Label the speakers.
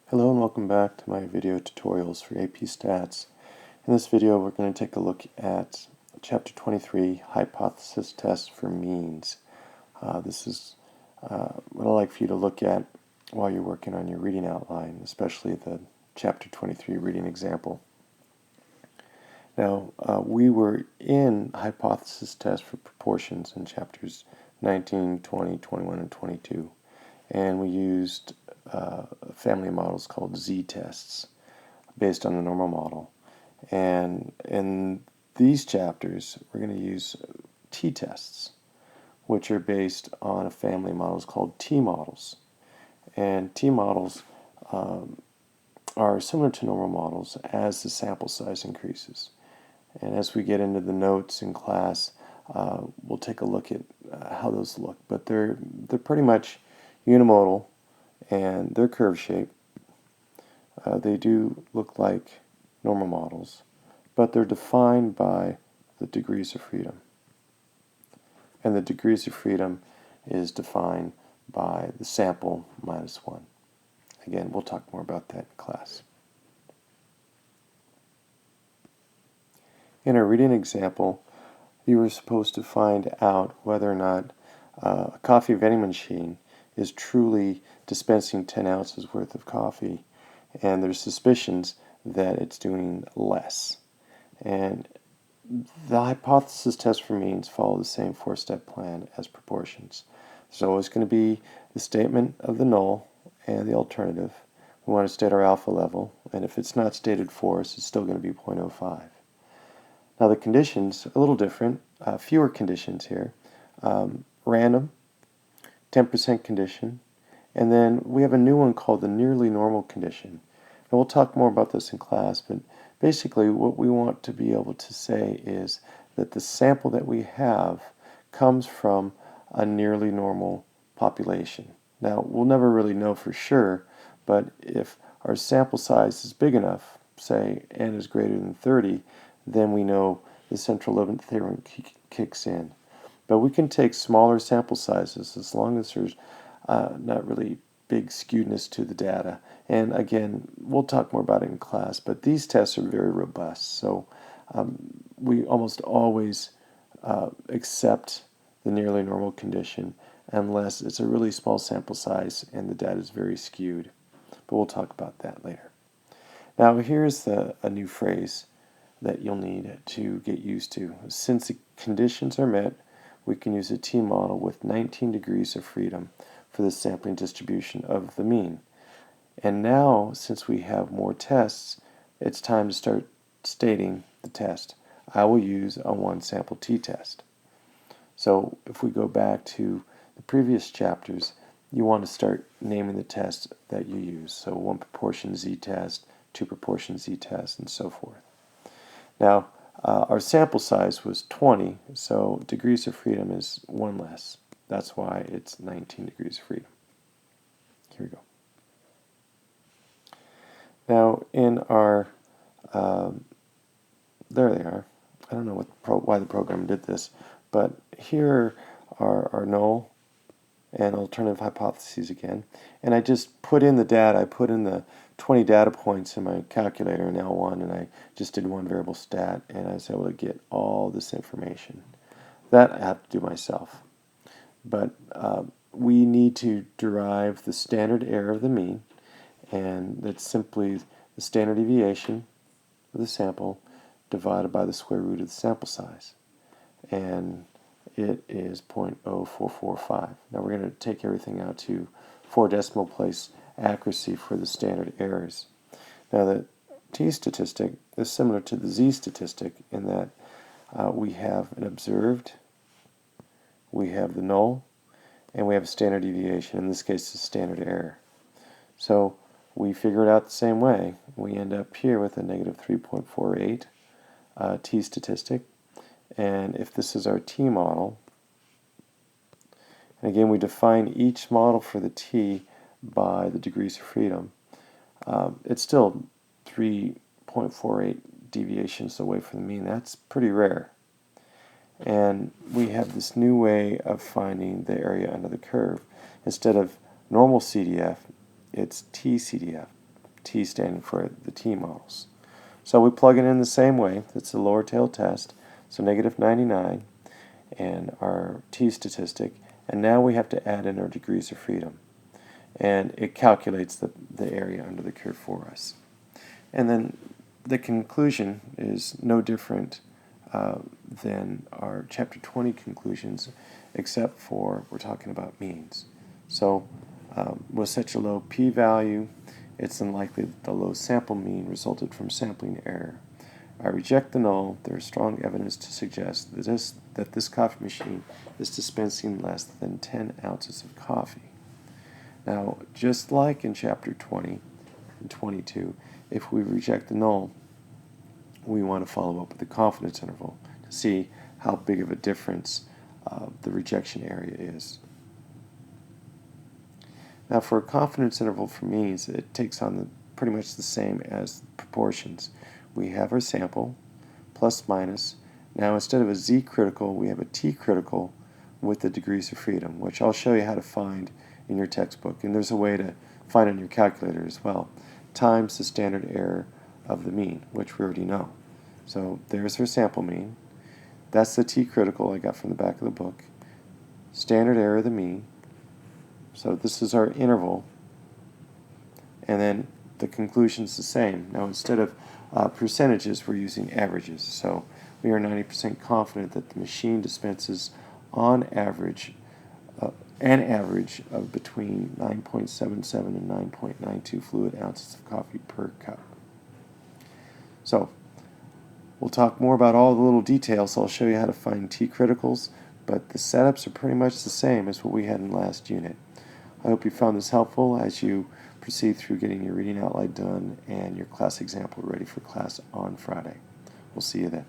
Speaker 1: Hello and welcome back to my video tutorials for AP Stats. In this video we're going to take a look at Chapter 23, Hypothesis Test for Means. This is what I'd like for you to look at while you're working on your reading outline, especially the Chapter 23 reading example. Now, we were in Hypothesis Test for Proportions in Chapters 19, 20, 21, and 22, and we used family models called z-tests based on the normal model. And in these chapters, we're going to use t-tests, which are based on a family of models called t-models. And t-models are similar to normal models as the sample size increases. And as we get into the notes in class, we'll take a look at how those look. But they're pretty much unimodal, and they're curve shape. They do look like normal models, but they're defined by the degrees of freedom. And the degrees of freedom is defined by the sample minus 1. Again, we'll talk more about that in class. In our reading example, you were supposed to find out whether or not a coffee vending machine is truly dispensing 10 ounces worth of coffee, and there's suspicions that it's doing less. And the hypothesis test for means follow the same four-step plan as proportions. There's always going to be the statement of the null and the alternative. We want to state our alpha level, and if it's not stated for us, it's still going to be 0.05. Now the conditions are a little different, fewer conditions here. Random, 10% condition, and then we have a new one called the nearly normal condition. And we'll talk more about this in class, but basically what we want to be able to say is that the sample that we have comes from a nearly normal population. Now, we'll never really know for sure, but if our sample size is big enough, say n is greater than 30, then we know the central limit theorem kicks in. But we can take smaller sample sizes as long as there's not really big skewedness to the data. And again, we'll talk more about it in class, but these tests are very robust. So we almost always accept the nearly normal condition unless it's a really small sample size and the data is very skewed. But we'll talk about that later. Now here's a new phrase that you'll need to get used to. Since the conditions are met, we can use a t-model with 19 degrees of freedom for the sampling distribution of the mean. And now, since we have more tests, it's time to start stating the test. I will use a one-sample t-test. So if we go back to the previous chapters, you want to start naming the tests that you use. So one proportion z-test, two proportion z-test, and so forth. Now, our sample size was 20, so degrees of freedom is one less. That's why it's 19 degrees of freedom. Here we go. Now, in our, there they are. I don't know why the program did this, but here are our null and alternative hypotheses again. And I just put in the data. I put in the 20 data points in my calculator in L1, and I just did one variable stat, and I was able to get all this information. That I have to do myself. But we need to derive the standard error of the mean, and that's simply the standard deviation of the sample divided by the square root of the sample size. And it is 0.0445. Now we're going to take everything out to 4 decimal place accuracy for the standard errors. Now the t statistic is similar to the z statistic in that we have an observed, we have the null, and we have a standard deviation. In this case, the standard error. So we figure it out the same way. We end up here with a negative 3.48 t statistic. And if this is our t model, and again we define each model for the t by the degrees of freedom, it's still 3.48 deviations away from the mean. That's pretty rare. And we have this new way of finding the area under the curve. Instead of normal CDF, it's TCDF. T standing for the T models. So we plug it in the same way. That's the lower tail test. So negative 99 and our T statistic. And now we have to add in our degrees of freedom. And it calculates the area under the curve for us. And then the conclusion is no different than our Chapter 20 conclusions, except for we're talking about means. So with such a low p-value, it's unlikely that the low sample mean resulted from sampling error. I reject the null. There is strong evidence to suggest that this coffee machine is dispensing less than 10 ounces of coffee. Now, just like in Chapter 20 and 22, if we reject the null, we want to follow up with the confidence interval to see how big of a difference the rejection area is. Now, for a confidence interval for means, it takes on pretty much the same as proportions. We have our sample, plus minus. Now, instead of a z critical, we have a t critical with the degrees of freedom, which I'll show you how to find in your textbook. And there's a way to find it on your calculator as well, times the standard error of the mean, which we already know. So there's our sample mean. That's the t critical I got from the back of the book. Standard error of the mean. So this is our interval. And then the conclusion's the same. Now instead of percentages, we're using averages. So we are 90% confident that the machine dispenses on average an average of between 9.77 and 9.92 fluid ounces of coffee per cup. So we'll talk more about all the little details. So I'll show you how to find t-criticals, but the setups are pretty much the same as what we had in last unit. I hope you found this helpful as you proceed through getting your reading outline done and your class example ready for class on Friday. We'll see you then.